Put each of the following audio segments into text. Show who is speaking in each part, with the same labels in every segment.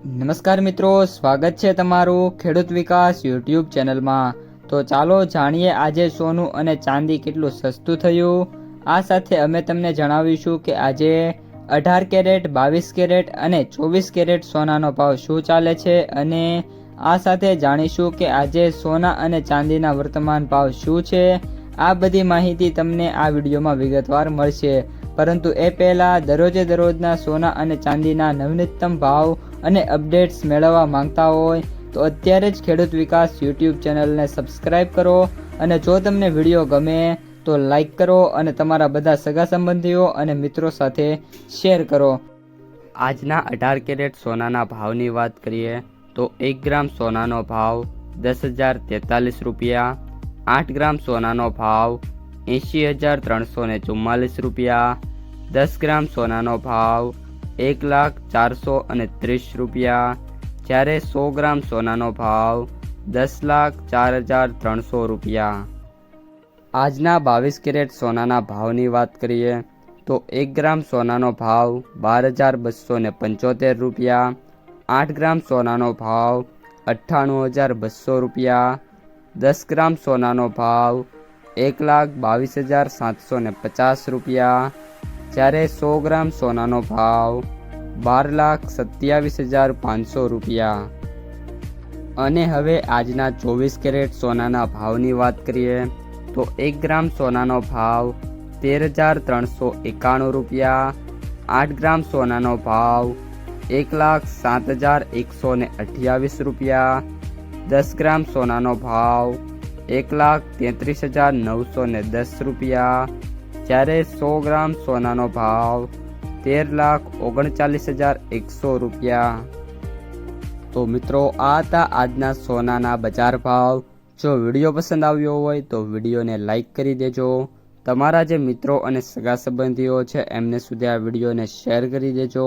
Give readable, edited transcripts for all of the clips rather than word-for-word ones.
Speaker 1: નમસ્કાર મિત્રો, સ્વાગત છે તમારું ખેડૂત વિકાસ યુટ્યુબ ચેનલમાં। તો ચાલો જાણીએ આજે સોનું અને ચાંદી કેટલું સસ્તું થયું। આ સાથે અમે તમને જણાવીશું કે આજે 18 કેરેટ, 22 કેરેટ અને 24 કેરેટ સોનાનો ભાવ શું ચાલે છે અને આ સાથે જાણીશું કે આજે સોના અને ચાંદીના વર્તમાન ભાવ શું છે। આ બધી માહિતી તમને આ વિડીયોમાં વિગતવાર મળશે, પરંતુ એ પહેલાં દરરોજના સોના અને ચાંદીના નવીનતમ ભાવ અને અપડેટ્સ મેળવવા માંગતા હોય તો અત્યારે જ ખેડૂત વિકાસ યુટ્યુબ ચેનલને સબસ્ક્રાઇબ કરો અને જો તમને વિડીયો ગમે તો લાઈક કરો અને તમારા બધા સગા સંબંધીઓ અને મિત્રો સાથે શેર કરો। આજના 18 કેરેટ સોનાના ભાવની વાત કરીએ તો 1 ગ્રામ સોનાનો ભાવ 10,043 રૂપિયા, 8 ગ્રામ સોનાનો ભાવ 80,344 રૂપિયા, 10 ગ્રામ સોનાનો ભાવ 1,04,30 રૂપિયા, જ્યારે 100 ગ્રામ સોનાનો ભાવ 10,04,300 રૂપિયા। આજના 22 કેરેટ સોનાના ભાવની વાત કરીએ તો 1 ગ્રામ સોનાનો ભાવ 12,275 રૂપિયા, 8 ગ્રામ સોનાનો ભાવ 98,200 રૂપિયા, 10 ગ્રામ સોનાનો ભાવ 1,22,750 રૂપિયા, જ્યારે 100 ગ્રામ સોનાનો ભાવ 12,27,500 રૂપિયા। અને હવે આજના 24 કેરેટ સોનાના ભાવની વાત કરીએ તો 1 ગ્રામ સોનાનો ભાવ 13,391 રૂપિયા, 8 ગ્રામ સોનાનો ભાવ 1,07,128 રૂપિયા, 10 ગ્રામ સોનાનો ભાવ 1,33,910 રૂપિયા, જ્યારે 100 ગ્રામ સોનાનો ભાવ 13,39,100 રૂપિયા। તો મિત્રો, આ હતા આજના સોનાના બજાર ભાવ। જો વિડીયો પસંદ આવ્યો હોય તો વિડીયોને લાઈક કરી દેજો, તમારા જે મિત્રો અને સગા સંબંધીઓ છે એમને સુધી આ વિડીયોને શેર કરી દેજો,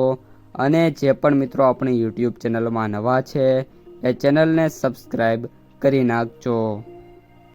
Speaker 1: અને જે પણ મિત્રો આપણી યુટ્યુબ ચેનલમાં નવા છે એ ચેનલને સબસ્ક્રાઈબ કરી નાખજો।